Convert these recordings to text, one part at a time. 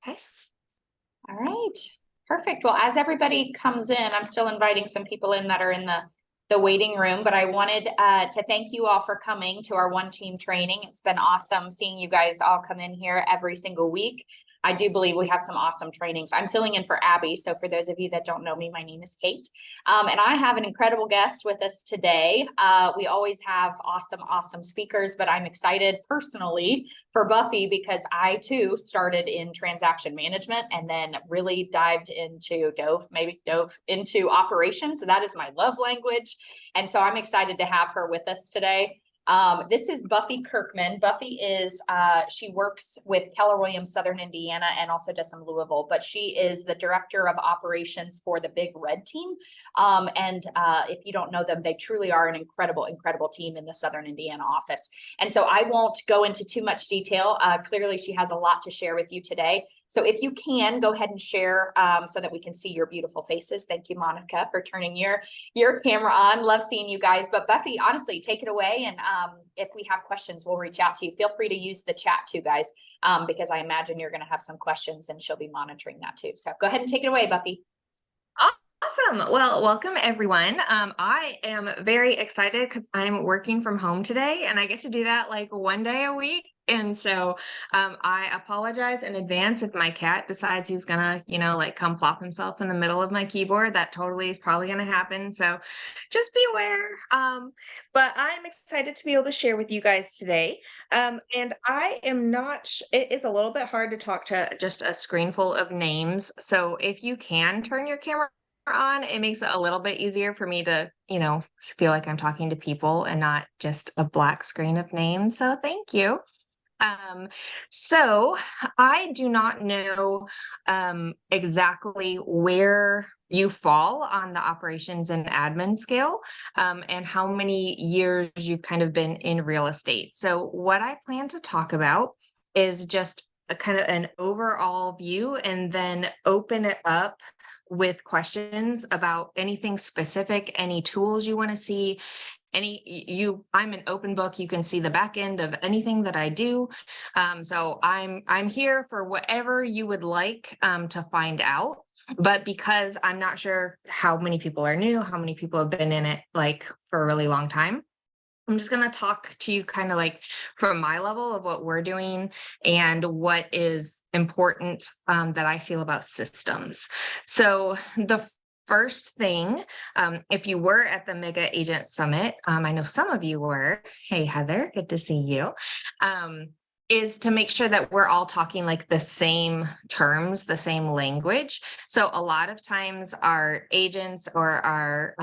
Okay. All right, perfect. Well, as everybody comes in, I'm still inviting some people in that are in the waiting room, but I wanted to thank you all for coming to our one team training. It's been awesome seeing you guys all come in here every single week. I do believe we have some awesome trainings. I'm filling in for Abby. So for those of you that don't know me, my name is Kate. And I have an incredible guest with us today. We always have awesome speakers, but I'm excited personally for Buffy because I too started in transaction management and then really dove into operations. So that is my love language. And so I'm excited to have her with us today. This is Buffy Kirkman. Buffy is, she works with Keller Williams, Southern Indiana, and also does some Louisville, but she is the director of operations for the Big Red team. If you don't know them, they truly are an incredible team in the Southern Indiana office. And so I won't go into too much detail. Clearly she has a lot to share with you today. So if you can go ahead and share so that we can see your beautiful faces. Thank you, Monica, for turning your camera on. Love seeing you guys. But Buffy, honestly, take it away. And if we have questions, we'll reach out to you. Feel free to use the chat too, guys, because I imagine you're going to have some questions and she'll be monitoring that too. So go ahead and take it away, Buffy. Awesome. Well, welcome everyone. I am very excited because I'm working from home today and I get to do that like one day a week. And so I apologize in advance if my cat decides he's gonna, like come plop himself in the middle of my keyboard. That totally is probably gonna happen. So just beware. But I'm excited to be able to share with you guys today. And I am not, it is a little bit hard to talk to just a screen full of names. So if you can turn your camera on, it makes it a little bit easier for me to, feel like I'm talking to people and not just a black screen of names. So thank you. So I do not know exactly where you fall on the operations and admin scale, and how many years you've kind of been in real estate. So what I plan to talk about is just a kind of an overall view and then open it up with questions about anything specific, any tools you want to see, I'm an open book. You can see the back end of anything that I do. So I'm here for whatever you would like to find out. But because I'm not sure how many people are new, how many people have been in it like for a really long time, I'm just going to talk to you kind of like from my level of what we're doing and what is important that I feel about systems. So the first thing, if you were at the Mega Agent Summit, I know some of you were. Hey, Heather, good to see you. Is to make sure that we're all talking like the same terms, the same language. So a lot of times our agents or our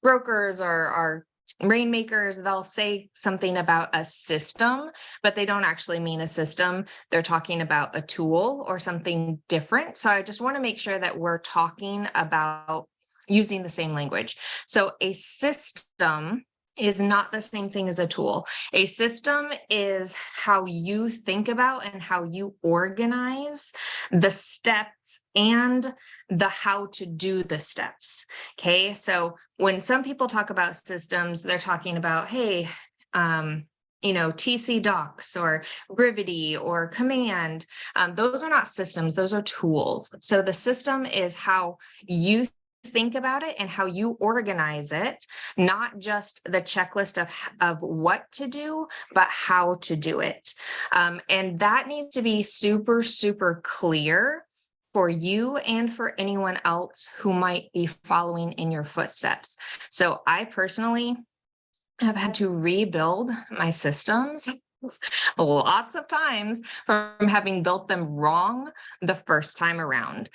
brokers or our rainmakers, they'll say something about a system, but they don't actually mean a system. They're talking about a tool or something different. So I just want to make sure that we're talking about using the same language. So a system is not the same thing as a tool. A system is how you think about and how you organize the steps and the how to do the steps. Okay, so when some people talk about systems, they're talking about, hey, TC Docs or Rivety or Command. Those are not systems, those are tools. So the system is how you think about it and how you organize it, not just the checklist of what to do, but how to do it. And that needs to be super, super clear for you and for anyone else who might be following in your footsteps. So I personally have had to rebuild my systems lots of times from having built them wrong the first time around.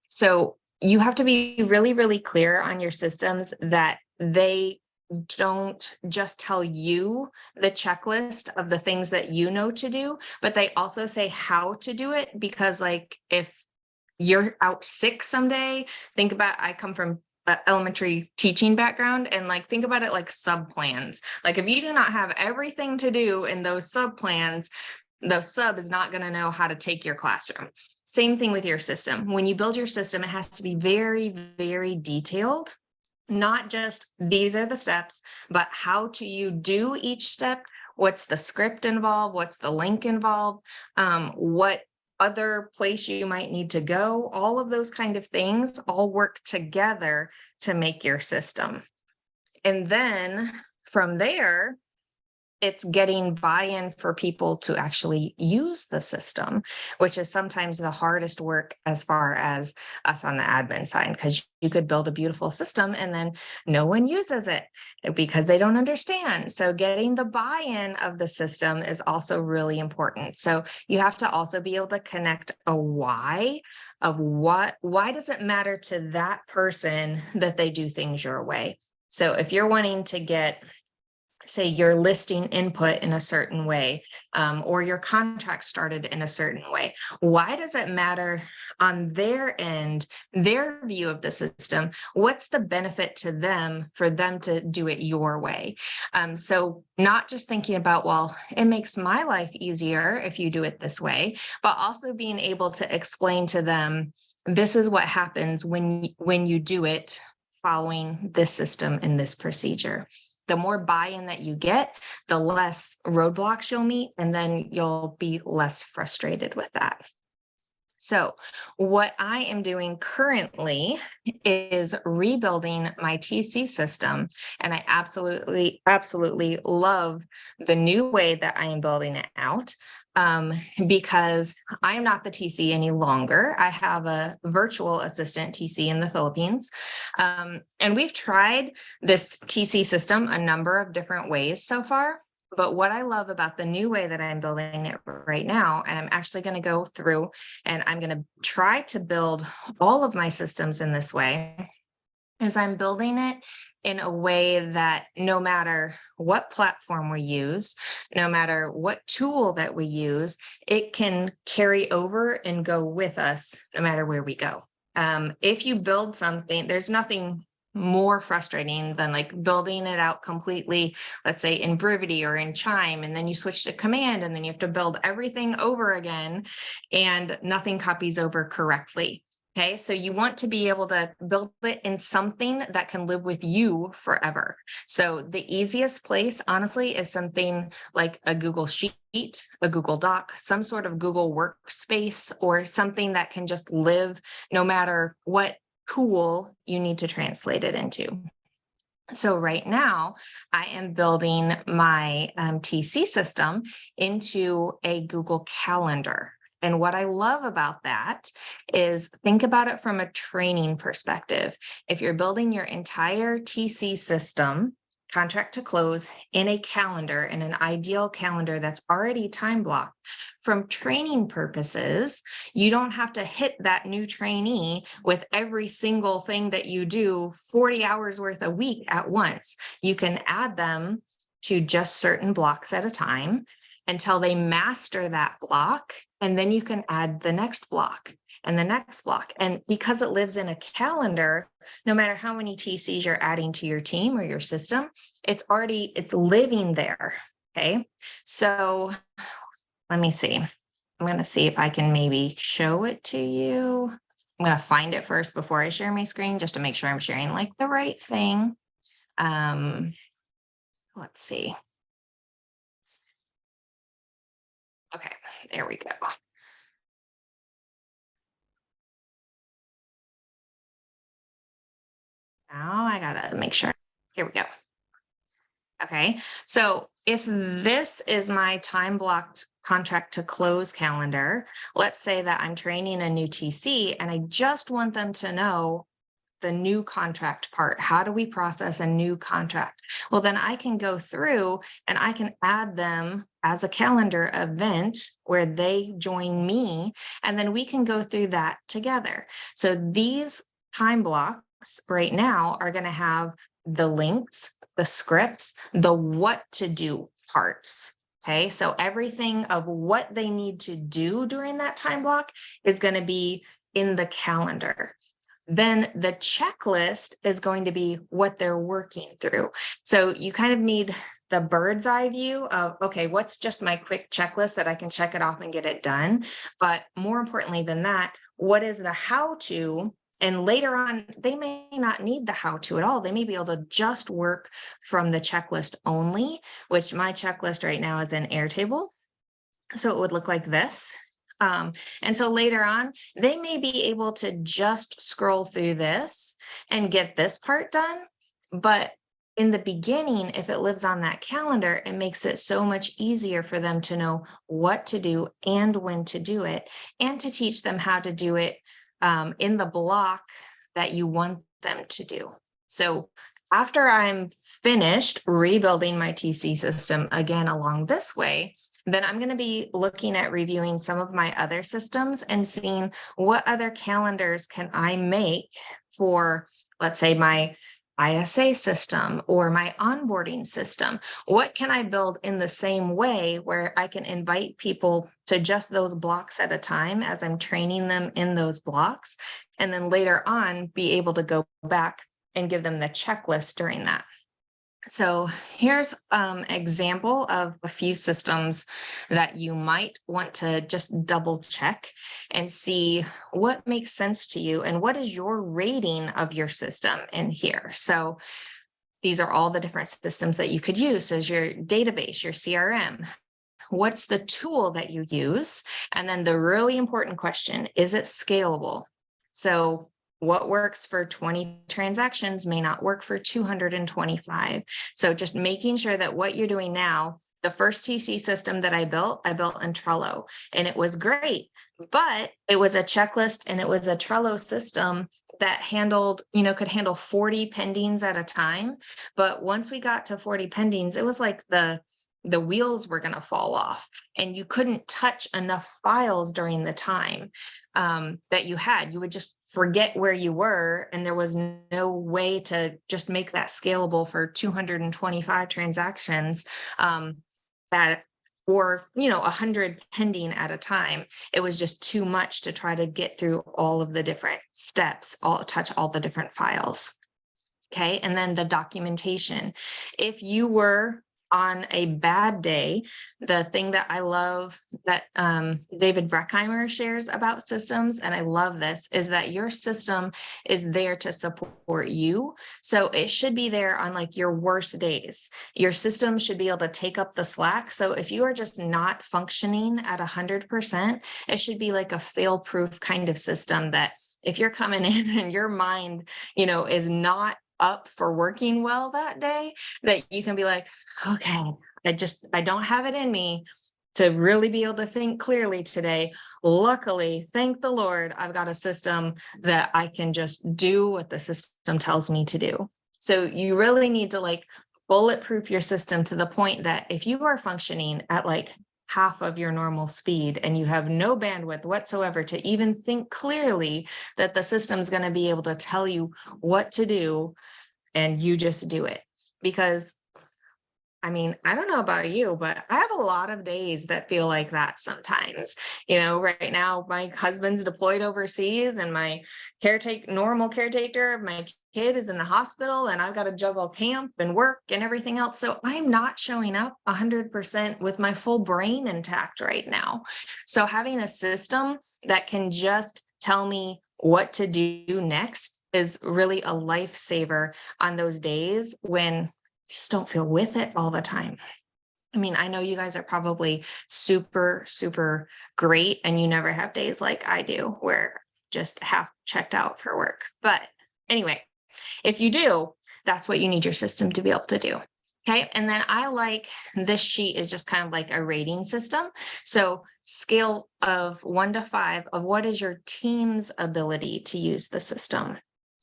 So you have to be really, really clear on your systems that they don't just tell you the checklist of the things that you know to do, but they also say how to do it. Because like if you're out sick someday, think about, I come from elementary teaching background, and like think about it like sub plans. Like if you do not have everything to do in those sub plans, the sub is not going to know how to take your classroom. Same thing with your system. When you build your system, it has to be very, very detailed. Not just these are the steps, but how do you do each step? What's the script involved? What's the link involved? What other place you might need to go, all of those kind of things all work together to make your system. And then from there, it's getting buy-in for people to actually use the system, which is sometimes the hardest work as far as us on the admin side, because you could build a beautiful system and then no one uses it because they don't understand. So getting the buy-in of the system is also really important. So you have to also be able to connect a why of why does it matter to that person that they do things your way? So if you're wanting to get, say, your listing input in a certain way, or your contract started in a certain way, why does it matter on their end, their view of the system? What's the benefit to them for them to do it your way? So not just thinking about, well, it makes my life easier if you do it this way, but also being able to explain to them, this is what happens when you do it following this system and this procedure. The more buy-in that you get, the less roadblocks you'll meet, and then you'll be less frustrated with that. So what I am doing currently is rebuilding my TC system, and I absolutely love the new way that I am building it out, because I'm not the TC any longer. I have a virtual assistant TC in the Philippines, and we've tried this TC system a number of different ways so far. But what I love about the new way that I'm building it right now, and I'm actually going to go through and I'm going to try to build all of my systems in this way, is I'm building it in a way that no matter what platform we use, no matter what tool that we use, it can carry over and go with us no matter where we go. If you build something, there's nothing more frustrating than like building it out completely, let's say in Brivity or in Chime, and then you switch to Command and then you have to build everything over again and nothing copies over correctly. Okay, so you want to be able to build it in something that can live with you forever. So the easiest place, honestly, is something like a Google Sheet, a Google Doc, some sort of Google Workspace, or something that can just live no matter what tool you need to translate it into. So right now, I am building my TC system into a Google Calendar. And what I love about that is, think about it from a training perspective. If you're building your entire TC system, contract to close, in a calendar, in an ideal calendar that's already time blocked, from training purposes, you don't have to hit that new trainee with every single thing that you do 40 hours worth a week at once. You can add them to just certain blocks at a time until they master that block, and then you can add the next block and the next block. And because it lives in a calendar, no matter how many TCs you're adding to your team or your system, it's living there. Okay, so let me see. I'm going to see if I can maybe show it to you. I'm going to find it first before I share my screen, just to make sure I'm sharing like the right thing. Let's see. Okay, there we go. Now I gotta make sure. Here we go. Okay, so if this is my time blocked contract to close calendar, let's say that I'm training a new TC and I just want them to know the new contract part. How do we process a new contract? Well, then I can go through and I can add them as a calendar event where they join me, and then we can go through that together. So these time blocks right now are going to have the links, the scripts, the what to do parts. Okay, so everything of what they need to do during that time block is going to be in the calendar. Then the checklist is going to be what they're working through. So you kind of need the bird's eye view of, okay, what's just my quick checklist that I can check it off and get it done? But more importantly than that, what is the how to? And later on, they may not need the how to at all. They may be able to just work from the checklist only, which my checklist right now is in Airtable. So it would look like this. And so later on, they may be able to just scroll through this and get this part done. But in the beginning, if it lives on that calendar, it makes it so much easier for them to know what to do and when to do it, and to teach them how to do it in the block that you want them to do. So after I'm finished rebuilding my TC system again along this way, then I'm going to be looking at reviewing some of my other systems and seeing what other calendars can I make for, let's say, my ISA system or my onboarding system. What can I build in the same way where I can invite people to just those blocks at a time as I'm training them in those blocks, and then later on be able to go back and give them the checklist during that. So here's an example of a few systems that you might want to just double check and see what makes sense to you and what is your rating of your system in here. So these are all the different systems that you could use as your database, your CRM. What's the tool that you use? And then the really important question, is it scalable? So what works for 20 transactions may not work for 225. So just making sure that what you're doing now, the first TC system that I built in Trello, and it was great, but it was a checklist and it was a Trello system that handled, could handle 40 pendings at a time. But once we got to 40 pendings, it was like the wheels were going to fall off, and you couldn't touch enough files during the time that you had. You would just forget where you were, and there was no way to just make that scalable for 225 transactions that, or 100 pending at a time. It was just too much to try to get through all of the different steps, touch all the different files. Okay, and then the documentation. If you were on a bad day, the thing that I love that David Breckheimer shares about systems, and I love this, is that your system is there to support you. So it should be there on like your worst days. Your system should be able to take up the slack. So if you are just not functioning at 100%, it should be like a fail-proof kind of system that if you're coming in and your mind, is not up for working well that day, that you can be like, okay, I don't have it in me to really be able to think clearly today. Luckily, thank the Lord, I've got a system that I can just do what the system tells me to do. So you really need to like bulletproof your system to the point that if you are functioning at like half of your normal speed and you have no bandwidth whatsoever to even think clearly, that the system's going to be able to tell you what to do and you just do it. Because I don't know about you, but I have a lot of days that feel like that sometimes. Right now, my husband's deployed overseas and my normal caretaker of my kid is in the hospital, and I've got to juggle camp and work and everything else. So I'm not showing up 100% with my full brain intact right now. So having a system that can just tell me what to do next is really a lifesaver on those days when just don't feel with it all the time. I know you guys are probably super, super great, and you never have days like I do where just half checked out for work. But anyway, if you do, that's what you need your system to be able to do. Okay. And then I like this sheet is just kind of like a rating system. So scale of 1 to 5 of what is your team's ability to use the system.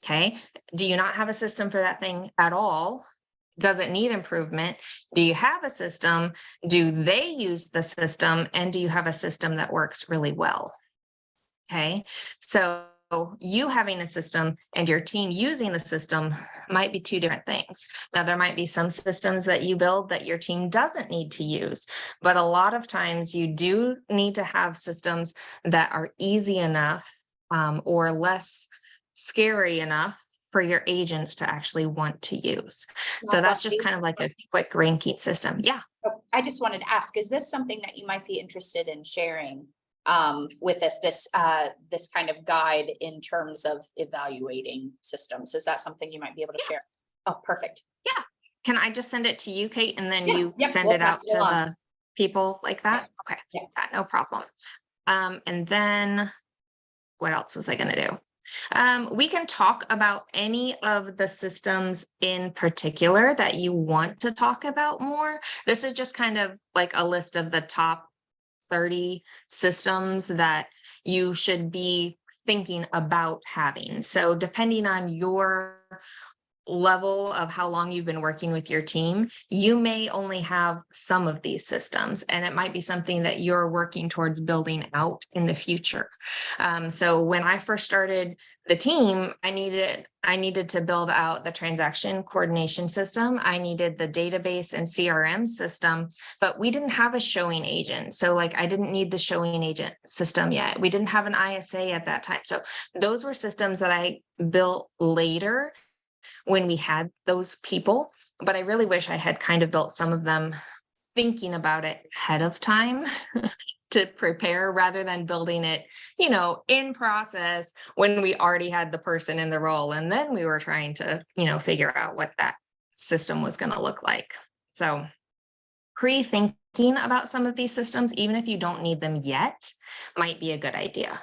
Okay. Do you not have a system for that thing at all? Does it need improvement? Do you have a system? Do they use the system? And do you have a system that works really well? Okay. So you having a system and your team using the system might be two different things. Now, there might be some systems that you build that your team doesn't need to use, but a lot of times you do need to have systems that are easy enough or less scary enough for your agents to actually want to use. So that's just kind of like a quick ranking system. Yeah. I just wanted to ask, is this something that you might be interested in sharing with us, this kind of guide in terms of evaluating systems? Is that something you might be able to share? Oh, perfect. Yeah. Can I just send it to you, Kate, and then Yeah. you Yep. send We'll it out pass it to along. the people like that? Okay. Yeah. Yeah, no problem. And then what else was I going to do? We can talk about any of the systems in particular that you want to talk about more. This is just kind of like a list of the top 30 systems that you should be thinking about having. So depending on your level of how long you've been working with your team, you may only have some of these systems, and it might be something that you're working towards building out in the future. So when I first started the team, I needed to build out the transaction coordination system. I needed the database and CRM system, but we didn't have a showing agent. So like I didn't need the showing agent system yet. We didn't have an ISA at that time. So those were systems that I built later when we had those people, but I really wish I had kind of built some of them thinking about it ahead of time to prepare rather than building it, in process when we already had the person in the role. And then we were trying to, figure out what that system was going to look like. So pre-thinking about some of these systems, even if you don't need them yet, might be a good idea.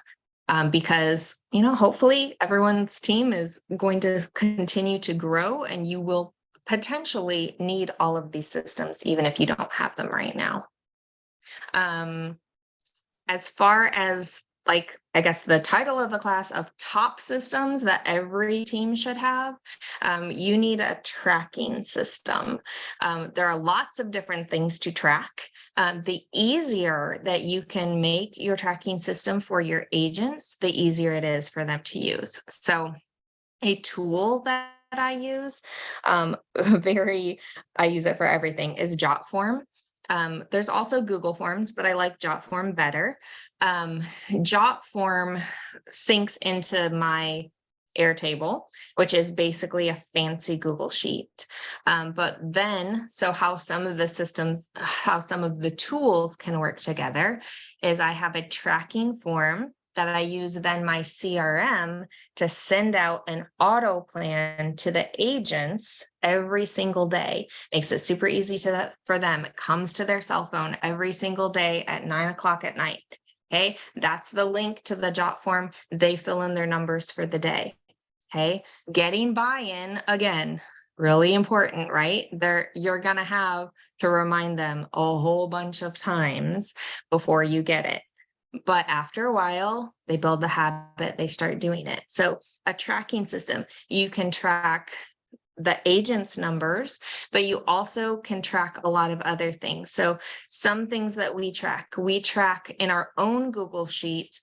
Because, hopefully everyone's team is going to continue to grow and you will potentially need all of these systems, even if you don't have them right now. As far as I guess the title of the class of top systems that every team should have, you need a tracking system. There are lots of different things to track. The easier that you can make your tracking system for your agents, the easier it is for them to use. So a tool that I use, I use it for everything, is Jotform. There's also Google Forms, but I like Jotform better. Jotform syncs into my Airtable, which is basically a fancy Google Sheet. But then, so how some of the tools can work together is I have a tracking form that I use then my CRM to send out an auto plan to the agents every single day. Makes it super easy for them. It comes to their cell phone every single day at 9:00 at night. Okay, that's the link to the Jotform. They fill in their numbers for the day. Okay, getting buy-in, again, really important, right? You're gonna have to remind them a whole bunch of times before you get it. But after a while, they build the habit, they start doing it. So a tracking system, you can track the agent's numbers, but you also can track a lot of other things. So some things that we track in our own Google Sheet,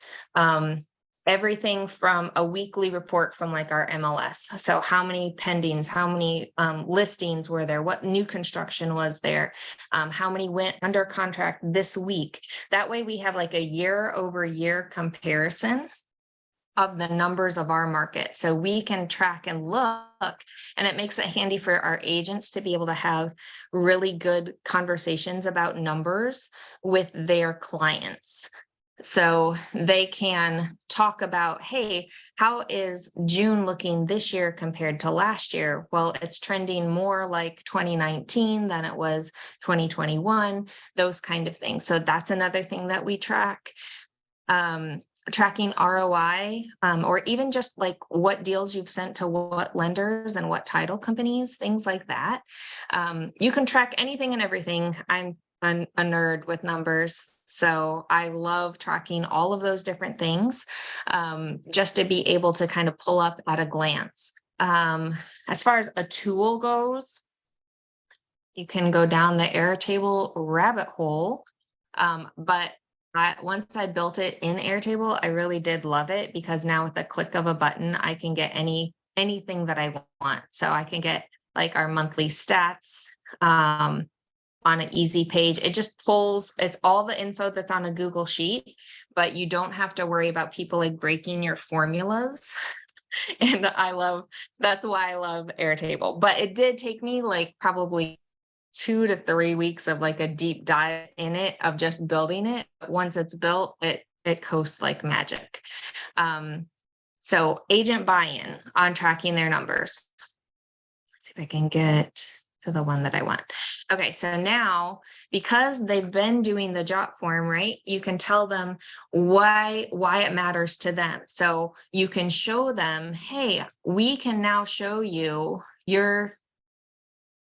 everything from a weekly report from like our MLS. So how many pendings, how many listings were there, what new construction was there, how many went under contract this week. That way we have like a year-over-year comparison of the numbers of our market. So we can track and look, and it makes it handy for our agents to be able to have really good conversations about numbers with their clients. So they can talk about, hey, how is June looking this year compared to last year? Well, it's trending more like 2019 than it was 2021, those kind of things. So that's another thing that we track. Tracking ROI, or even just like what deals you've sent to what lenders and what title companies, things like that. You can track anything and everything. I'm a nerd with numbers, so I love tracking all of those different things, just to be able to kind of pull up at a glance. As far as a tool goes, you can go down the Airtable rabbit hole, but once I built it in Airtable, I really did love it, because now with the click of a button, I can get anything that I want. So I can get like our monthly stats on an easy page. It just pulls, it's all the info that's on a Google Sheet, but you don't have to worry about people like breaking your formulas. And that's why I love Airtable. But it did take me like probably 2 to 3 weeks of like a deep dive in it, of just building it. Once it's built, it coasts like magic. So agent buy-in on tracking their numbers. Let's see if I can get to the one that I want. Okay, so now because they've been doing the jot form, right? You can tell them why it matters to them. So you can show them, hey, we can now show you your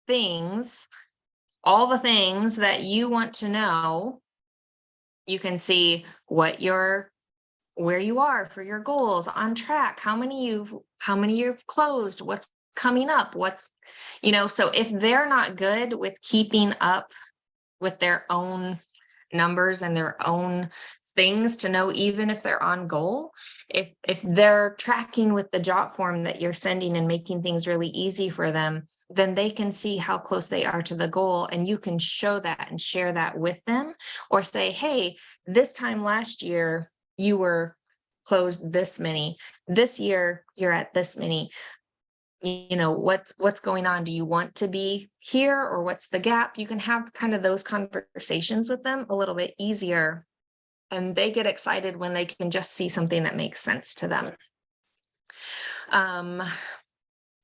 things, all the things that you want to know. You can see what your where you are for your goals, on track, how many you've closed, what's coming up, so if they're not good with keeping up with their own numbers and their own things to know, even if they're on goal, if they're tracking with the jot form that you're sending and making things really easy for them, then they can see how close they are to the goal, and you can show that and share that with them, or say, hey, this time last year you were closed this many, this year you're at this many. What's going on? Do you want to be here, or what's the gap? You can have kind of those conversations with them a little bit easier, and they get excited when they can just see something that makes sense to them.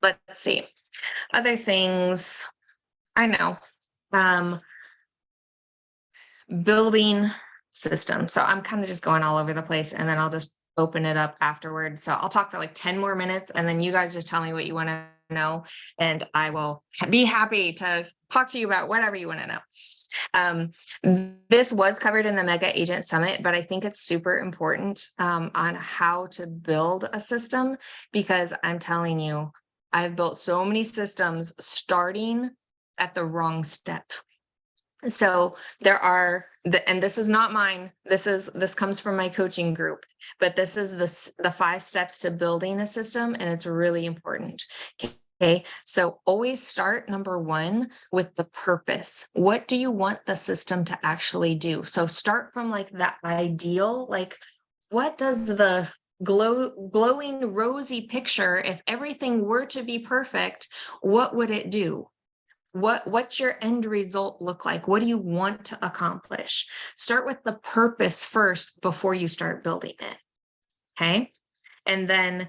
Let's see. Other things, I know. Building systems. So I'm kind of just going all over the place, and then I'll just open it up afterwards. So I'll talk for like 10 more minutes, and then you guys just tell me what you want to know, and I will be happy to talk to you about whatever you want to know. This was covered in the Mega Agent Summit, but I think it's super important on how to build a system, because I'm telling you, I've built so many systems starting at the wrong step. So there are, and this is not mine, this comes from my coaching group, but this is the 5 steps to building a system, and it's really important. Okay, so always start, number 1, with the purpose. What do you want the system to actually do? So start from like that ideal, like what does the glowing rosy picture, if everything were to be perfect, what would it do? What's your end result look like? What do you want to accomplish? Start with the purpose first before you start building it. Okay. And then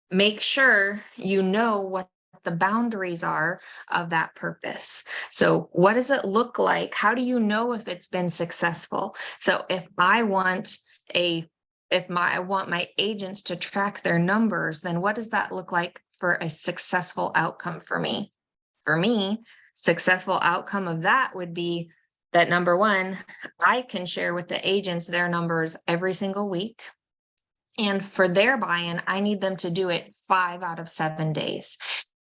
make sure you know what the boundaries are of that purpose. So what does it look like? How do you know if it's been successful? So if I want I want my agents to track their numbers, then what does that look like for a successful outcome for me? For me, successful outcome of that would be that, number 1, I can share with the agents their numbers every single week. And for their buy-in, I need them to do it 5 out of 7 days.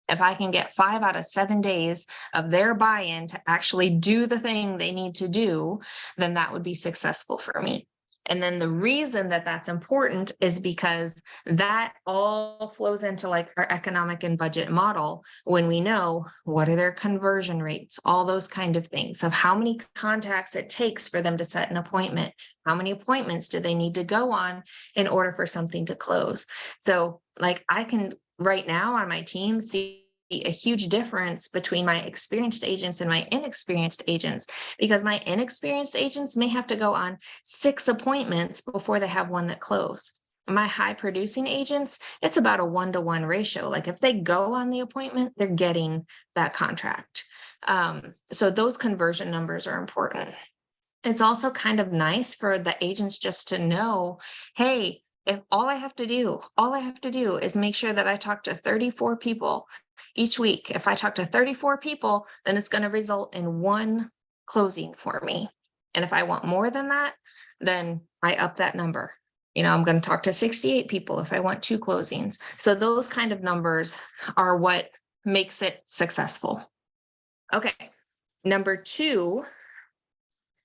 If I can get 5 out of 7 days of their buy-in to actually do the thing they need to do, then that would be successful for me. And then the reason that that's important is because that all flows into like our economic and budget model, when we know what are their conversion rates, all those kind of things, of how many contacts it takes for them to set an appointment, how many appointments do they need to go on in order for something to close. So like I can right now on my team see a huge difference between my experienced agents and my inexperienced agents, because my inexperienced agents may have to go on 6 appointments before they have one that close. My high producing agents, it's about a 1-to-1 ratio. Like if they go on the appointment, they're getting that contract. So those conversion numbers are important. It's also kind of nice for the agents just to know, hey, if all I have to do is make sure that I talk to 34 people each week. If I talk to 34 people, then it's going to result in 1 closing for me. And if I want more than that, then I up that number. I'm going to talk to 68 people if I want 2 closings. So those kind of numbers are what makes it successful. Okay. Number 2,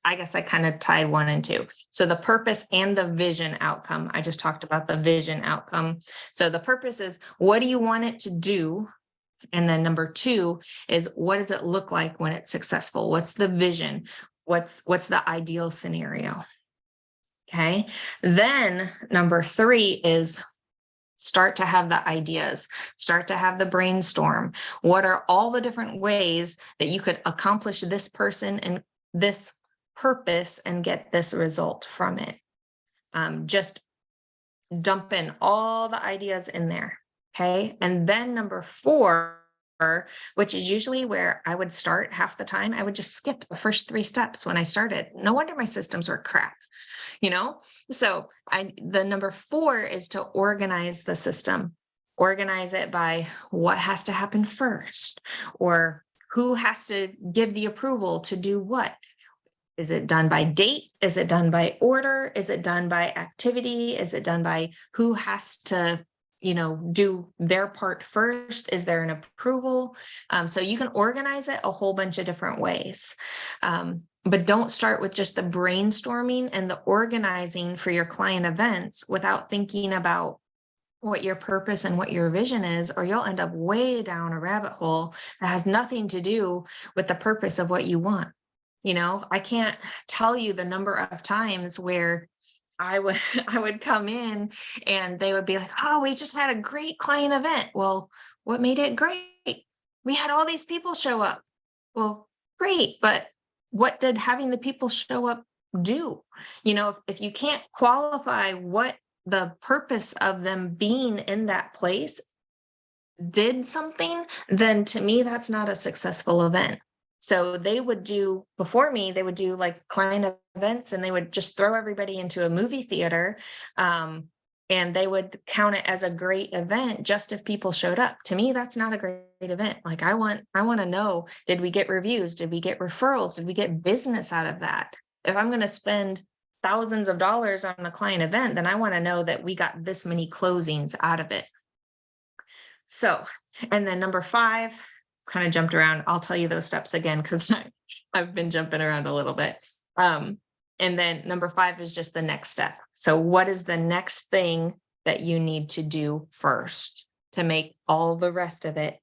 I guess I kind of tied 1 and 2. So the purpose and the vision outcome. I just talked about the vision outcome. So the purpose is, what do you want it to do? And then number 2 is, what does it look like when it's successful? What's the vision? What's the ideal scenario? Okay. Then number 3 is, start to have the ideas, start to have the brainstorm. What are all the different ways that you could accomplish this person and this purpose and get this result from it? Just dump in all the ideas in there. Okay. And then number 4 which is usually where I would start half the time, I would just skip the first 3 steps when I started. No wonder my systems were crap, you know? So the number 4 is to organize the system. Organize it by what has to happen first, or who has to give the approval to do what. Is it done by date? Is it done by order? Is it done by activity? Is it done by who has to, do their part first? Is there an approval? So you can organize it a whole bunch of different ways. But don't start with just the brainstorming and the organizing for your client events without thinking about what your purpose and what your vision is, or you'll end up way down a rabbit hole that has nothing to do with the purpose of what you want. I can't tell you the number of times where I would I would come in and they would be like, "Oh, we just had a great client event." Well, what made it great? We had all these people show up. Well, great, but what did having the people show up do? If you can't qualify what the purpose of them being in that place did something, then to me, that's not a successful event. So before me, they would do like client events and they would just throw everybody into a movie theater. And they would count it as a great event just if people showed up. To me, that's not a great event. Like I want to know, did we get reviews? Did we get referrals? Did we get business out of that? If I'm going to spend thousands of dollars on a client event, then I want to know that we got this many closings out of it. So, and then number 5, kind of jumped around. I'll tell you those steps again because I've been jumping around a little bit. And then number 5 is just the next step. So what is the next thing that you need to do first to make all the rest of it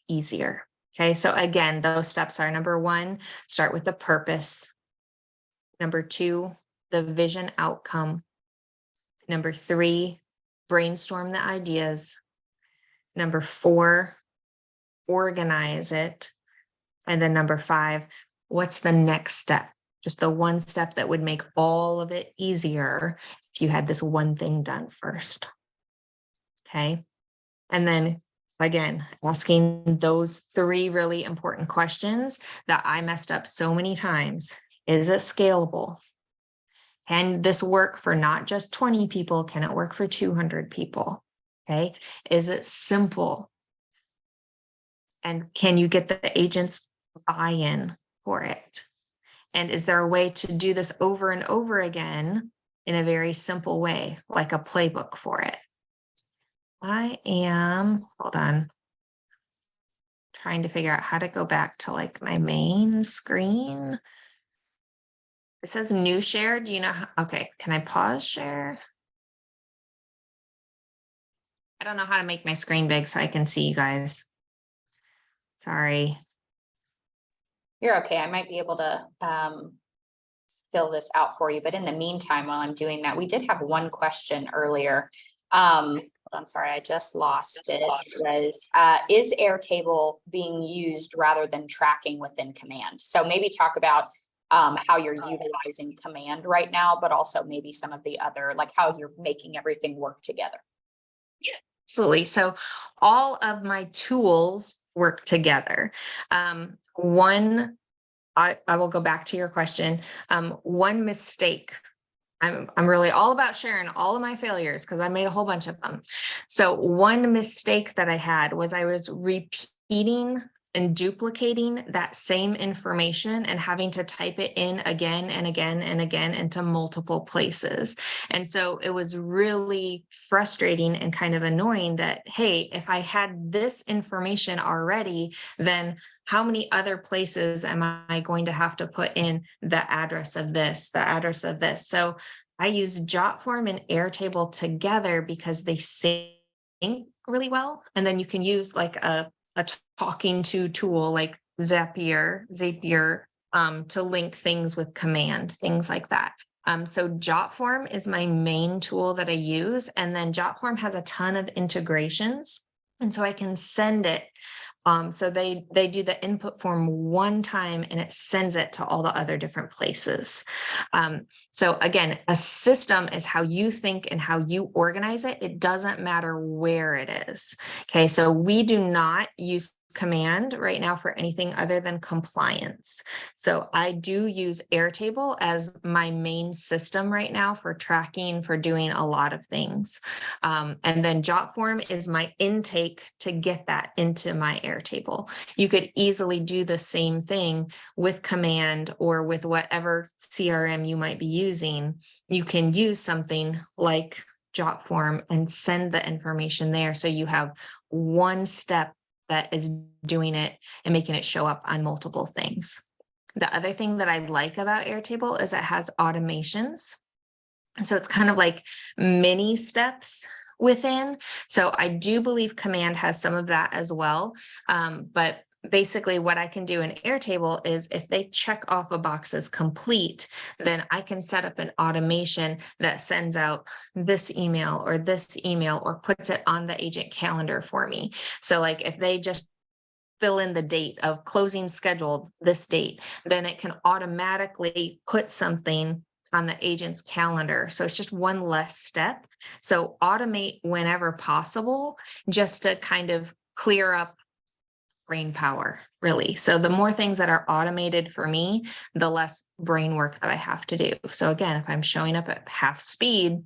easier? Okay, so again, those steps are: number 1, start with the purpose. Number 2, the vision outcome. Number 3, brainstorm the ideas. Number 4, organize it. And then number 5, what's the next step? Just the one step that would make all of it easier if you had this one thing done first. Okay. And then again, asking those 3 really important questions that I messed up so many times. Is it scalable? Can this work for not just 20 people? Can it work for 200 people? Okay. Is it simple? And can you get the agents buy-in for it? And is there a way to do this over and over again in a very simple way, like a playbook for it? Hold on, trying to figure out how to go back to like my main screen. It says new share. Do you know okay, can I pause share? I don't know how to make my screen big so I can see you guys. Sorry. You're okay. I might be able to fill this out for you. But in the meantime, while I'm doing that, we did have one question earlier. Hold on, sorry, I just lost it. It was, is Airtable being used rather than tracking within Command? So maybe talk about how you're utilizing Command right now, but also maybe some of the other, like how you're making everything work together. Yeah, absolutely. So all of my tools work together. I will go back to your question. One mistake. I'm really all about sharing all of my failures because I made a whole bunch of them. So one mistake that I had was I was repeating and duplicating that same information and having to type it in again and again and again into multiple places. And so it was really frustrating and kind of annoying that, hey, if I had this information already, then how many other places am I going to have to put in the address of this, the address of this? So I use Jotform and Airtable together because they sync really well. And then you can use like a talking to tool like Zapier, to link things with Command, things like that. So Jotform is my main tool that I use. And then Jotform has a ton of integrations. And so I can send it. So they do the input form one time and it sends it to all the other different places. So again, a system is how you think and how you organize it. It doesn't matter where it is. Okay, so we do not use Command right now for anything other than compliance. So I do use Airtable as my main system right now for tracking, for doing a lot of things. And then Jotform is my intake to get that into my Airtable. You could easily do the same thing with Command or with whatever CRM you might be using. You can use something like Jotform and send the information there. So you have one step that is doing it and making it show up on multiple things. The other thing that I like about Airtable is it has automations. So it's kind of like mini steps within. So I do believe Command has some of that as well. But basically what I can do in Airtable is if they check off a box as complete, then I can set up an automation that sends out this email or puts it on the agent calendar for me. So like if they just fill in the date of closing scheduled this date, then it can automatically put something on the agent's calendar. So it's just one less step. So automate whenever possible, just to kind of clear up brain power, really. So the more things that are automated for me, the less brain work that I have to do. So again, if I'm showing up at half speed,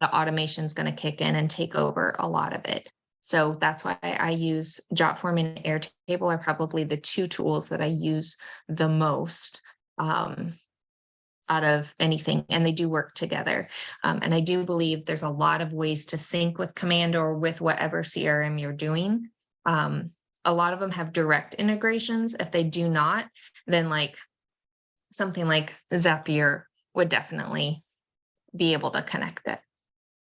the automation is going to kick in and take over a lot of it. So that's why I use Jotform and Airtable are probably the two tools that I use the most out of anything, and they do work together. And I do believe there's a lot of ways to sync with Command or with whatever CRM you're doing. A lot of them have direct integrations. If they do not, then like something like Zapier would definitely be able to connect it.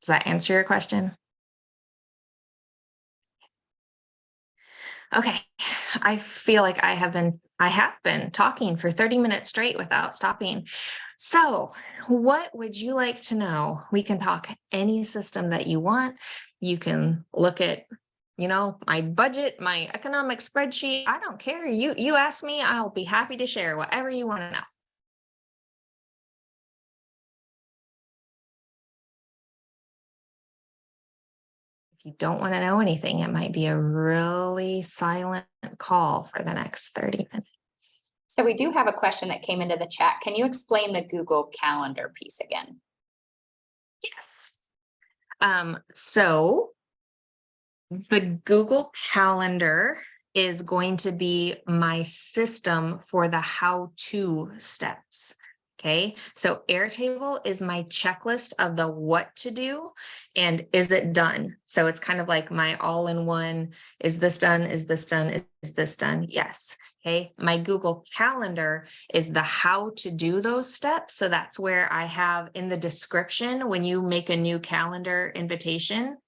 Does that answer your question? Okay, I feel like I have been talking for 30 minutes straight without stopping. So, what would you like to know? We can talk any system that you want. You can look at, my budget, my economic spreadsheet. I don't care. You ask me, I'll be happy to share whatever you want to know. If you don't want to know anything, it might be a really silent call for the next 30 minutes. So we do have a question that came into the chat. Can you explain the Google Calendar piece again? Yes. So the Google Calendar is going to be my system for the how-to steps. Okay, so Airtable is my checklist of the what to do and is it done? So it's kind of like my all-in-one, is this done? Is this done? Is this done? Yes. Okay, my Google Calendar is the how to do those steps. So that's where I have in the description, when you make a new calendar invitation,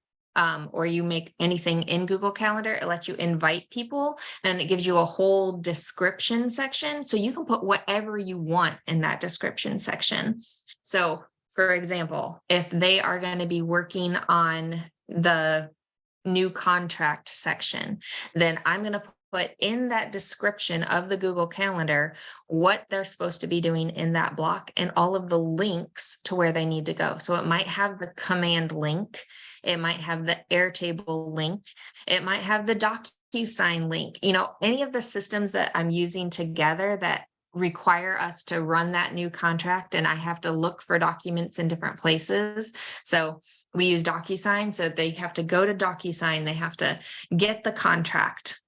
or you make anything in Google Calendar, it lets you invite people and it gives you a whole description section. So you can put whatever you want in that description section. So for example, if they are going to be working on the new contract section, then I'm going to put in that description of the Google Calendar what they're supposed to be doing in that block and all of the links to where they need to go. So it might have the command link, it might have the Airtable link, it might have the DocuSign link, any of the systems that I'm using together that require us to run that new contract, and I have to look for documents in different places. So we use DocuSign, so they have to go to DocuSign, they have to get the contract.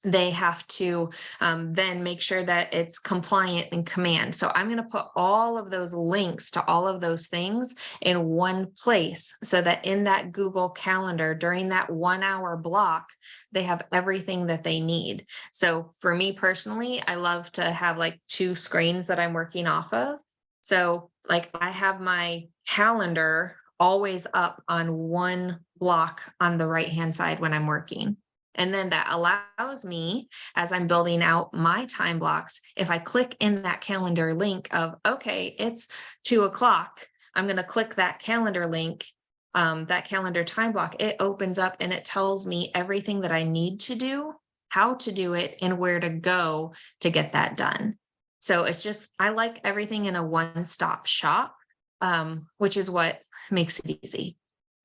They have to then make sure that it's compliant in Command. So I'm going to put all of those links to all of those things in one place so that in that Google Calendar during that 1 hour block, they have everything that they need. So for me personally, I love to have like 2 screens that I'm working off of. So like I have my calendar always up on one block on the right-hand side when I'm working. And then that allows me, as I'm building out my time blocks, if I click in that calendar link of, okay, it's 2:00, I'm going to click that calendar link, that calendar time block, it opens up and it tells me everything that I need to do, how to do it, and where to go to get that done. So it's just, I like everything in a one-stop shop, which is what makes it easy.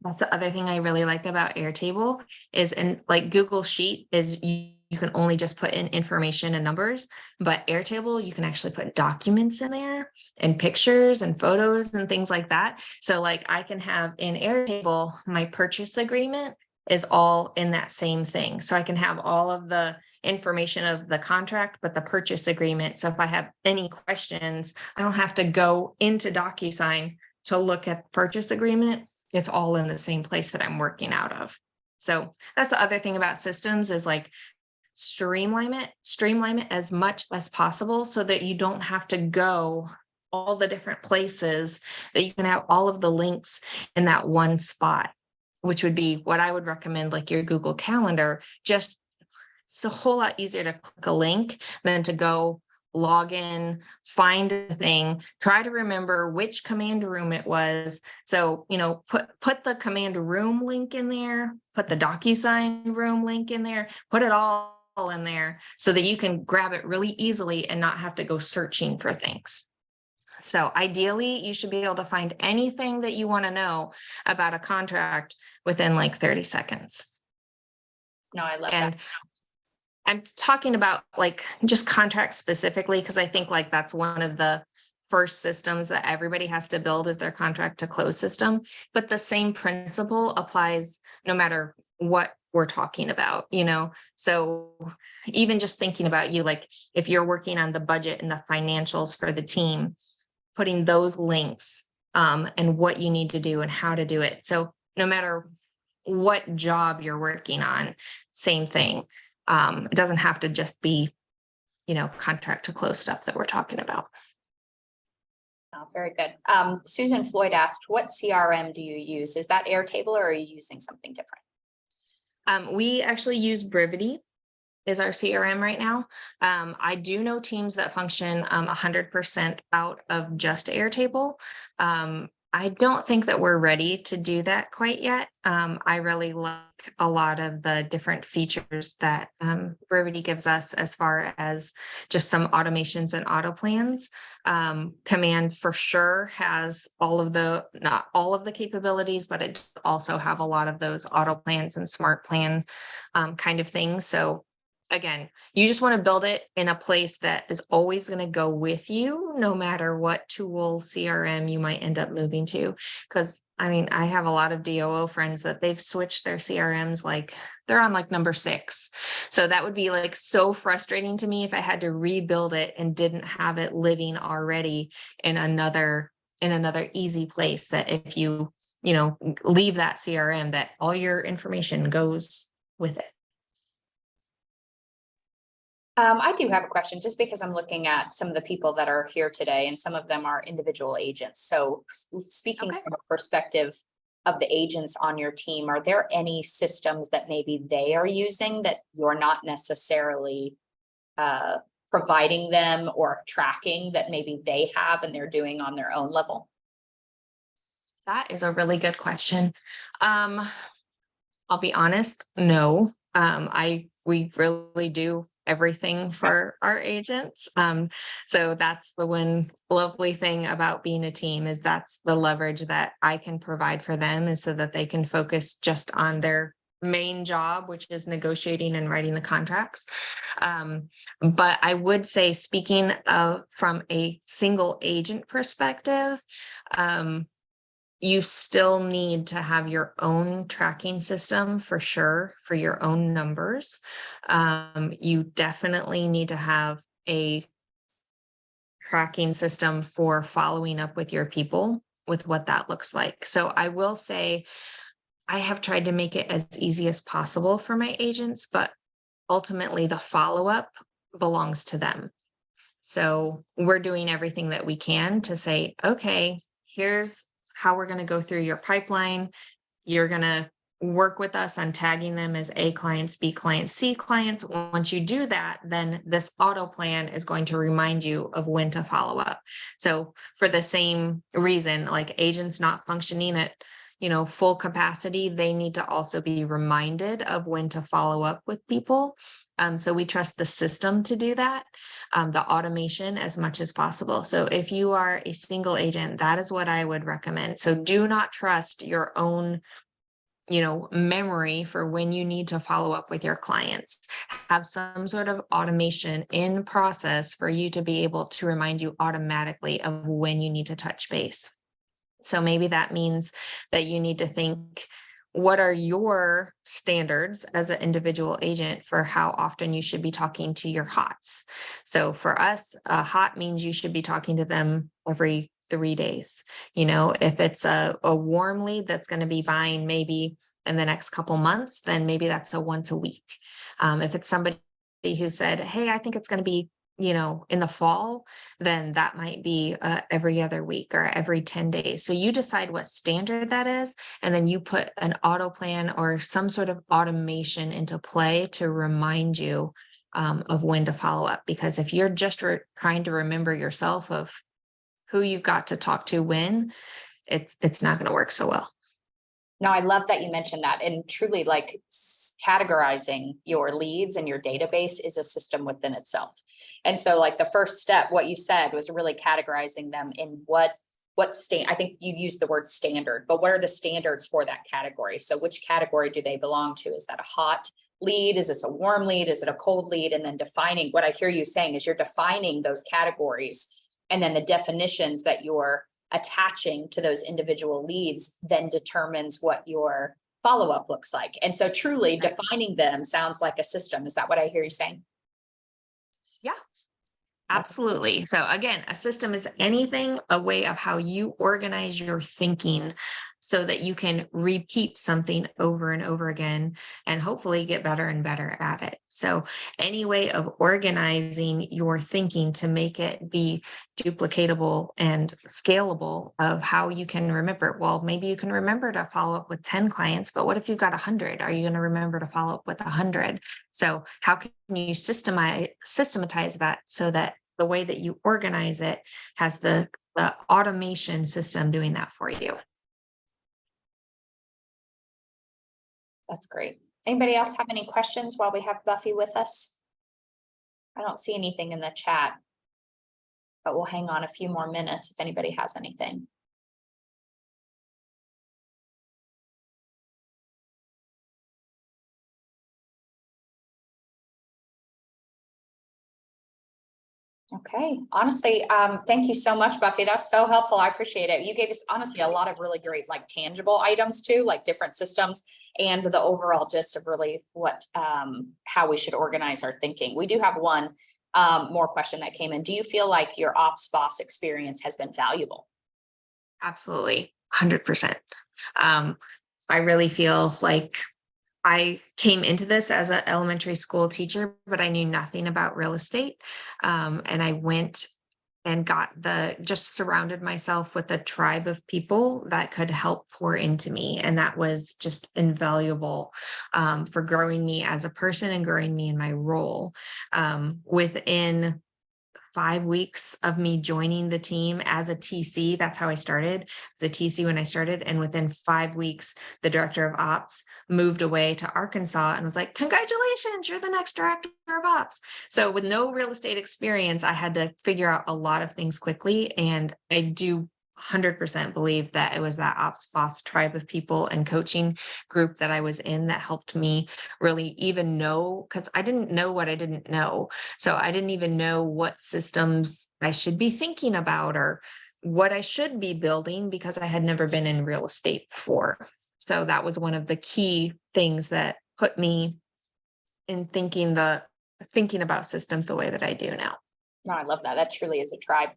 That's the other thing I really like about Airtable is, and like Google Sheet is you can only just put in information and numbers, but Airtable, you can actually put documents in there and pictures and photos and things like that. So like I can have in Airtable, my purchase agreement is all in that same thing. So I can have all of the information of the contract, but the purchase agreement. So if I have any questions, I don't have to go into DocuSign to look at the purchase agreement. It's all in the same place that I'm working out of. So that's the other thing about systems is like streamline it as much as possible so that you don't have to go all the different places, that you can have all of the links in that one spot, which would be what I would recommend, like your Google Calendar. Just it's a whole lot easier to click a link than to go log in, find a thing, try to remember which command room it was. So, put the command room link in there, put the DocuSign room link in there, put it all in there so that you can grab it really easily and not have to go searching for things. So ideally, you should be able to find anything that you want to know about a contract within like 30 seconds. No, I love And that. I'm talking about like just contracts specifically, because I think like that's one of the first systems that everybody has to build is their contract to close system. But the same principle applies no matter what we're talking about, So even just thinking about you, like if you're working on the budget and the financials for the team, putting those links and what you need to do and how to do it. So no matter what job you're working on, same thing. It doesn't have to just be, contract to close stuff that we're talking about. Oh, very good. Susan Floyd asked, what CRM do you use? Is that Airtable or are you using something different? We actually use Brivity is our CRM right now. I do know teams that function 100% out of just Airtable. I don't think that we're ready to do that quite yet. I really like a lot of the different features that Brivity gives us as far as just some automations and auto plans. Command for sure has not all of the capabilities, but it does also have a lot of those auto plans and smart plan kind of things. So again, you just want to build it in a place that is always going to go with you, no matter what tool CRM you might end up moving to. Because I have a lot of DOO friends that they've switched their CRMs, like they're on like number 6. So that would be like so frustrating to me if I had to rebuild it and didn't have it living already in another easy place, that if you leave that CRM, that all your information goes with it. I do have a question, just because I'm looking at some of the people that are here today, and some of them are individual agents. So speaking Okay. from a perspective of the agents on your team, are there any systems that maybe they are using that you're not necessarily providing them or tracking, that maybe they have and they're doing on their own level? That is a really good question. I'll be honest, no. We really do everything for our agents. So that's the one lovely thing about being a team, is that's the leverage that I can provide for them, is so that they can focus just on their main job, which is negotiating and writing the contracts. But I would say, speaking of from a single agent perspective, you still need to have your own tracking system for sure, for your own numbers. You definitely need to have a tracking system for following up with your people, with what that looks like. So I will say, I have tried to make it as easy as possible for my agents, but ultimately the follow-up belongs to them. So we're doing everything that we can to say, okay, here's how we're going to go through your pipeline. You're going to work with us on tagging them as A clients, B clients, C clients. Once you do that, then this auto plan is going to remind you of when to follow up. So for the same reason, like agents not functioning at full capacity, they need to also be reminded of when to follow up with people. So we trust the system to do that, the automation as much as possible. So if you are a single agent, that is what I would recommend. So do not trust your own memory for when you need to follow up with your clients. Have some sort of automation in process for you to be able to remind you automatically of when you need to touch base. So maybe that means that you need to think, what are your standards as an individual agent for how often you should be talking to your HOTs? So for us, a HOT means you should be talking to them every 3 days. If it's a warm lead that's going to be buying maybe in the next couple months, then maybe that's a once a week. If it's somebody who said, hey, I think it's going to be in the fall, then that might be every other week or every 10 days. So you decide what standard that is, and then you put an auto plan or some sort of automation into play to remind you of when to follow up. Because if you're just trying to remember yourself of who you've got to talk to when, it's not going to work so well. No, I love that you mentioned that. And truly, like categorizing your leads and your database is a system within itself. And so, like the first step, what you said was really categorizing them in what I think you used the word standard, but what are the standards for that category? So which category do they belong to? Is that a hot lead? Is this a warm lead? Is it a cold lead? And then defining, what I hear you saying is you're defining those categories, and then the definitions that you're attaching to those individual leads then determines what your follow-up looks like. And so truly defining them sounds like a system. Is that what I hear you saying? Yeah. Absolutely. So again, a system is a way of how you organize your thinking so that you can repeat something over and over again and hopefully get better and better at it. So any way of organizing your thinking to make it be duplicatable and scalable of how you can remember. Well, maybe you can remember to follow up with 10 clients, but what if you've got 100? Are you going to remember to follow up with 100? So how can you systematize that so that the way that you organize it has the automation system doing that for you? That's great. Anybody else have any questions while we have Buffy with us? I don't see anything in the chat, but we'll hang on a few more minutes if anybody has anything. Okay, honestly, thank you so much, Buffy. That's so helpful. I appreciate it. You gave us honestly a lot of really great, like tangible items too, like different systems and the overall gist of really what, how we should organize our thinking. We do have one more question that came in. Do you feel like your ops boss experience has been valuable? Absolutely. 100%. I really feel like I came into this as an elementary school teacher, but I knew nothing about real estate. And I went and just surrounded myself with a tribe of people that could help pour into me. And that was just invaluable for growing me as a person and growing me in my role. Within 5 weeks of me joining the team as a TC. That's how I started as a TC when I started. And within 5 weeks, the director of ops moved away to Arkansas and was like, congratulations, you're the next director of ops. So with no real estate experience, I had to figure out a lot of things quickly. And I do 100% believe that it was that ops boss tribe of people and coaching group that I was in that helped me really even know, because I didn't know what I didn't know. So I didn't even know what systems I should be thinking about or what I should be building because I had never been in real estate before. So that was one of the key things that put me in thinking about systems the way that I do now. No, I love that. That truly is a tribe.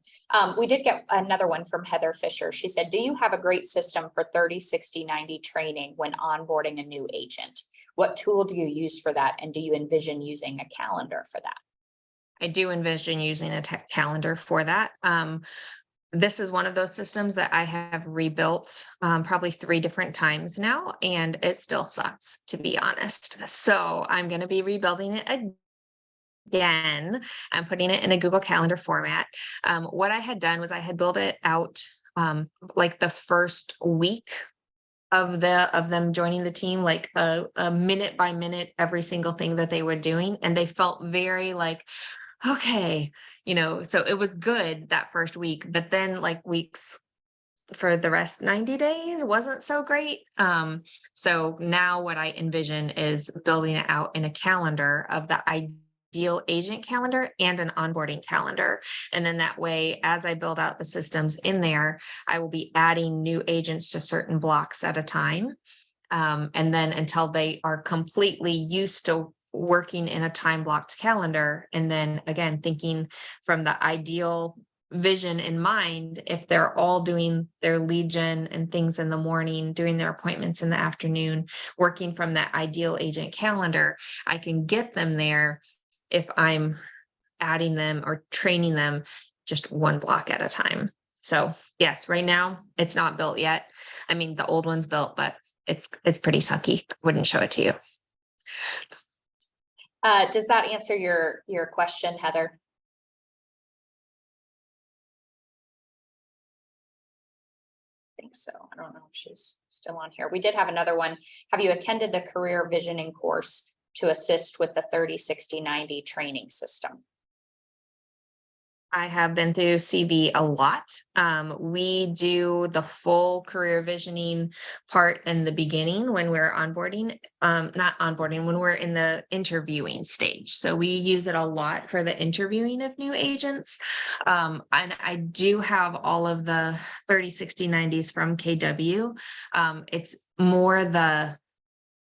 We did get another one from Heather Fisher. She said, do you have a great system for 30, 60, 90 training when onboarding a new agent? What tool do you use for that? And do you envision using a calendar for that? I do envision using a calendar for that. This is one of those systems that I have rebuilt probably 3 different times now, and it still sucks, to be honest. So I'm going to be rebuilding it again. I'm putting it in a Google Calendar format. What I had done was I had built it out like the first week of them joining the team, like a minute by minute, every single thing that they were doing. And they felt very like, okay, so it was good that first week, but then like weeks for the rest 90 days wasn't so great. So now what I envision is building it out in a calendar of the ideal agent calendar and an onboarding calendar. And then that way, as I build out the systems in there, I will be adding new agents to certain blocks at a time. And then until they are completely used to working in a time blocked calendar. And then again, thinking from the ideal vision in mind, if they're all doing their lead gen and things in the morning, doing their appointments in the afternoon, working from that ideal agent calendar, I can get them there if I'm adding them or training them just one block at a time. So yes, right now it's not built yet. I mean, the old one's built, but it's pretty sucky. I wouldn't show it to you. Does that answer your question, Heather? I think so. I don't know if she's still on here. We did have another one. Have you attended the career visioning course to assist with the 30, 60, 90 training system? I have been through CV a lot. We do the full career visioning part in the beginning when we're onboarding, not onboarding, when we're in the interviewing stage. So we use it a lot for the interviewing of new agents. And I do have all of the 30, 60, 90s from KW. It's more the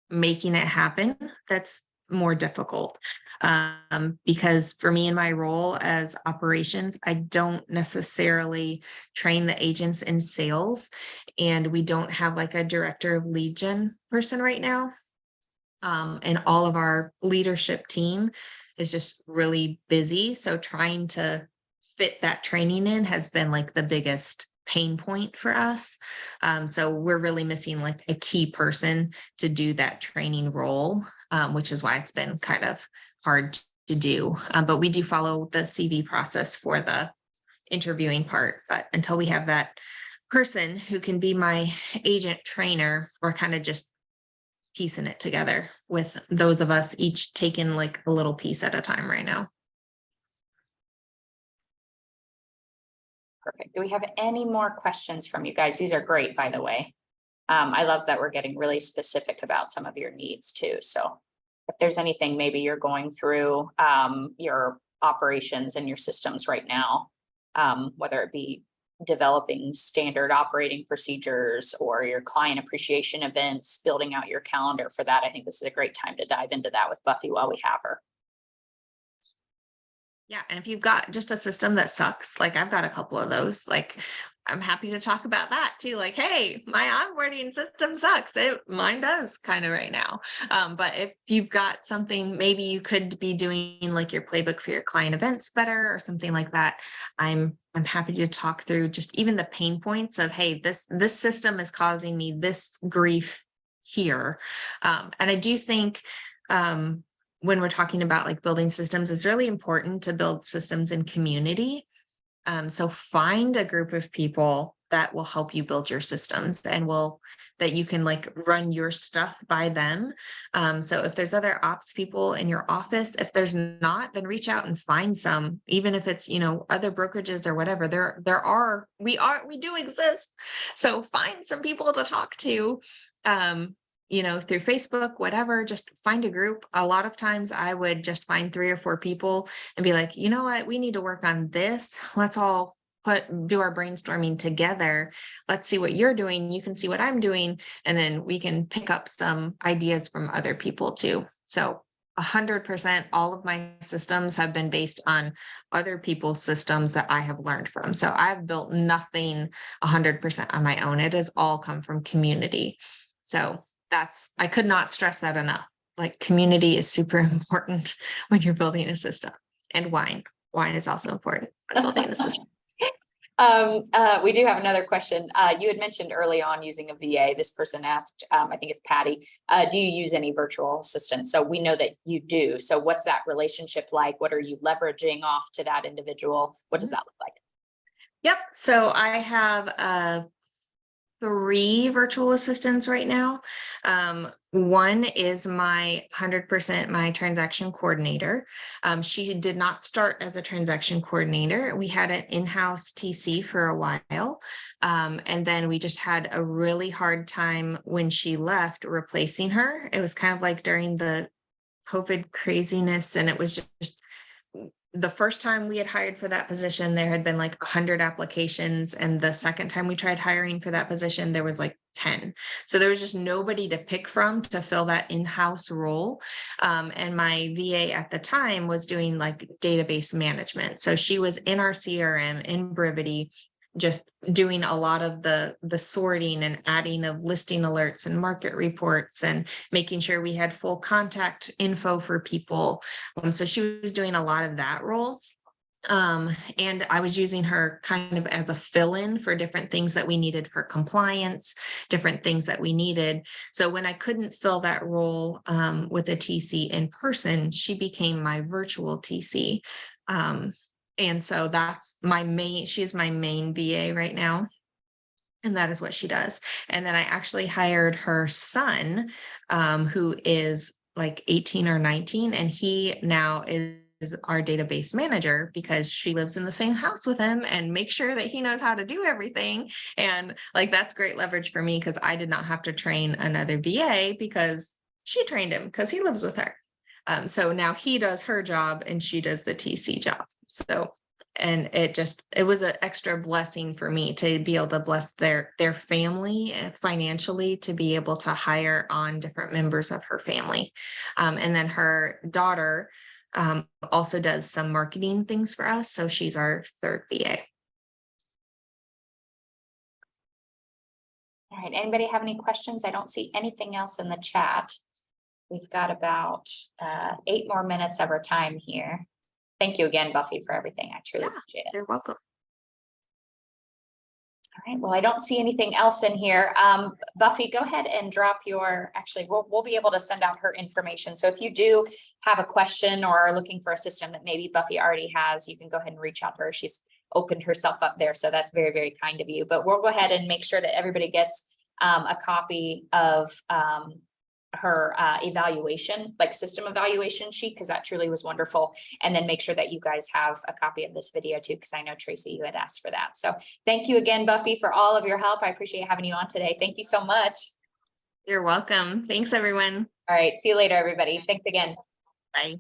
making it happen that's more difficult. Because for me in my role as operations, I don't necessarily train the agents in sales, and we don't have like a director of lead gen person right now. And all of our leadership team is just really busy. So trying to fit that training in has been like the biggest pain point for us. So we're really missing like a key person to do that training role, which is why it's been kind of hard to do. But we do follow the CV process for the interviewing part. But until we have that person who can be my agent trainer, we're kind of just piecing it together with those of us each taking like a little piece at a time right now. Perfect. Do we have any more questions from you guys? These are great, by the way. I love that we're getting really specific about some of your needs too. So if there's anything maybe you're going through your operations and your systems right now, whether it be developing standard operating procedures or your client appreciation events, building out your calendar for that, I think this is a great time to dive into that with Buffy while we have her. Yeah. And if you've got just a system that sucks, like I've got a couple of those, like I'm happy to talk about that too. Like, hey, my onboarding system sucks. Mine does kind of right now. But if you've got something, maybe you could be doing like your playbook for your client events better or something like that. I'm happy to talk through just even the pain points of, hey, this system is causing me this grief here. And I do think when we're talking about like building systems, it's really important to build systems in community. So find a group of people that will help you build your systems and that you can like run your stuff by them. So if there's other ops people in your office, if there's not, then reach out and find some, even if it's, other brokerages or whatever, we do exist. So find some people to talk to. Through Facebook, whatever, just find a group. A lot of times I would just find 3 or 4 people and be like, you know what, we need to work on this. Let's all do our brainstorming together. Let's see what you're doing. You can see what I'm doing. And then we can pick up some ideas from other people too. So 100%, all of my systems have been based on other people's systems that I have learned from. So I've built nothing 100% on my own. It has all come from community. So I could not stress that enough. Like community is super important when you're building a system, and wine is also important when building a system. We do have another question. You had mentioned early on using a VA. This person asked, I think it's Patty, do you use any virtual assistants? So we know that you do. So what's that relationship like? What are you leveraging off to that individual? What does that look like? Yep. So I have 3 virtual assistants right now. One is my 100% my transaction coordinator. She did not start as a transaction coordinator. We had an in-house TC for a while. And then we just had a really hard time when she left replacing her. It was kind of like during the COVID craziness, and it was just the first time we had hired for that position, there had been like 100 applications. And the second time we tried hiring for that position, there was like 10. So there was just nobody to pick from to fill that in-house role. And my VA at the time was doing like database management. So she was in our CRM in Brivity, just doing a lot of the sorting and adding of listing alerts and market reports and making sure we had full contact info for people. So she was doing a lot of that role. And I was using her kind of as a fill-in for different things that we needed for compliance, different things that we needed. So when I couldn't fill that role with a TC in person, she became my virtual TC. And so that's she's my main VA right now. And that is what she does. And then I actually hired her son, who is like 18 or 19, and he now is our database manager because she lives in the same house with him and make sure that he knows how to do everything. And like, that's great leverage for me because I did not have to train another VA because she trained him because he lives with her. So now he does her job and she does the TC job. So, and it was an extra blessing for me to be able to bless their family financially, to be able to hire on different members of her family. And then her daughter also does some marketing things for us. So she's our third VA. All right, anybody have any questions? I don't see anything else in the chat. We've got about 8 more minutes of our time here. Thank you again, Buffy, for everything. I truly appreciate it. You're welcome. All right, well, I don't see anything else in here. Buffy, go ahead and drop your, actually, we'll be able to send out her information. So if you do have a question or are looking for a system that maybe Buffy already has, you can go ahead and reach out to her. She's opened herself up there. So that's very, very kind of you. But we'll go ahead and make sure that everybody gets a copy of her evaluation, like system evaluation sheet, because that truly was wonderful. And then make sure that you guys have a copy of this video too, because I know Tracy, you had asked for that. So thank you again, Buffy, for all of your help. I appreciate having you on today. Thank you so much. You're welcome. Thanks, everyone. All right. See you later, everybody. Thanks again. Bye.